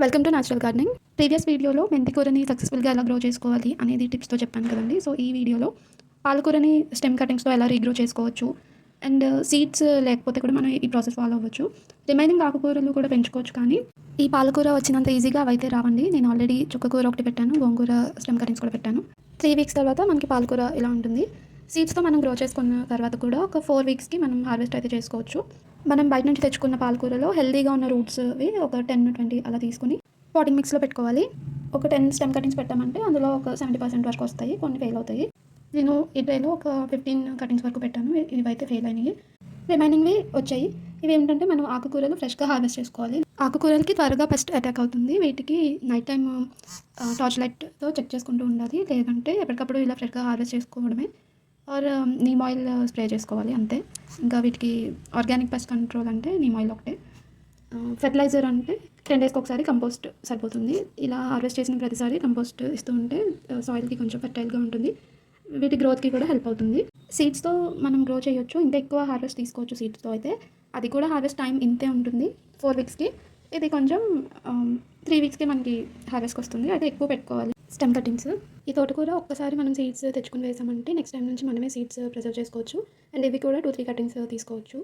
Welcome to natural gardening. Previous వీడియోలో మెంతికూరని సక్సెస్ఫుల్గా ఎలా గ్రో చేసుకోవాలి అనేది టిప్స్తో చెప్పాను కదండి. సో ఈ వీడియోలో పాలకూరని స్టెమ్ కటింగ్స్తో ఎలా రీగ్రో చేసుకోవచ్చు అండ్ సీడ్స్ లేకపోతే కూడా మనం ఈ ప్రాసెస్ ఫాలో అవ్వచ్చు. రిమైనింగ్ ఆకుకూరలు కూడా పెంచుకోవచ్చు, కానీ ఈ పాలకూర వచ్చినంత ఈజీగా అవైతే రావండి. నేను ఆల్రెడీ చుక్కకూర ఒకటి పెట్టాను, గోంగూర స్టెమ్ కటింగ్స్ కూడా పెట్టాను. 3 వీక్స్ తర్వాత మనకి పాలకూర ఇలా ఉంటుంది. సీడ్స్తో మనం గ్రో చేసుకున్న తర్వాత కూడా ఒక 4 వీక్స్కి మనం హార్వెస్ట్ అయితే చేసుకోవచ్చు. మనం బయట నుంచి తెచ్చుకున్న పాలకూరలో హెల్దీగా ఉన్న రూట్స్వి ఒక 10-20 అలా తీసుకుని పాటింగ్ మిక్స్లో పెట్టుకోవాలి. ఒక 10 స్టెమ్ కటింగ్స్ పెట్టామంటే అందులో ఒక 70% వరకు వస్తాయి, కొన్ని ఫెయిల్ అవుతాయి. నేను ఈ ట్రేలో ఒక 15 కటింగ్స్ వరకు పెట్టాను, ఇవైతే ఫెయిల్ అయినాయి. రిమైనింగ్వి వచ్చాయి. ఇవి ఏంటంటే మనం ఆకుకూరలు ఫ్రెష్గా హార్వెస్ట్ చేసుకోవాలి. ఆకుకూరలకి త్వరగా పెస్ట్ అటాక్ అవుతుంది. వీటికి నైట్ టైం టార్చ్ లైట్తో చెక్ చేసుకుంటూ ఉండాలి, లేదంటే ఎప్పటికప్పుడు ఇలా ఫ్రెష్గా హార్వెస్ట్ చేసుకోవడమే. ఆర్ నీమ్ ఆయిల్ స్ప్రే చేసుకోవాలి అంతే. ఇంకా వీటికి ఆర్గానిక్ పెస్ట్ కంట్రోల్ అంటే నీమ్ ఆయిల్ ఒకటే. ఫెర్టిలైజర్ అంటే 10 డేస్కి ఒకసారి కంపోస్ట్ సరిపోతుంది. ఇలా హార్వెస్ట్ చేసిన ప్రతిసారి కంపోస్ట్ ఇస్తూ ఉంటే సాయిల్కి కొంచెం ఫెర్టైల్గా ఉంటుంది. వీటి గ్రోత్కి కూడా హెల్ప్ అవుతుంది. సీడ్స్తో మనం గ్రో చేయొచ్చు, ఇంకా ఎక్కువ హార్వెస్ట్ తీసుకోవచ్చు సీడ్స్తో అయితే. అది కూడా హార్వెస్ట్ టైం ఇంతే ఉంటుంది, 4 వీక్స్కి. ఇది కొంచెం 3 వీక్స్కి మనకి హార్వెస్ట్కి వస్తుంది, అయితే ఎక్కువ పెట్టుకోవాలి స్టెమ్ కటింగ్స్. ఈ తోటకూర ఒక్కసారి మనం సీడ్స్ తెచ్చుకుని వేసామంటే నెక్స్ట్ టైం నుంచి మనమే సీడ్స్ ప్రిజర్వ్ చేసుకోవచ్చు. అండ్ ఇవి కూడా 2-3 కటింగ్స్ తీసుకోవచ్చు.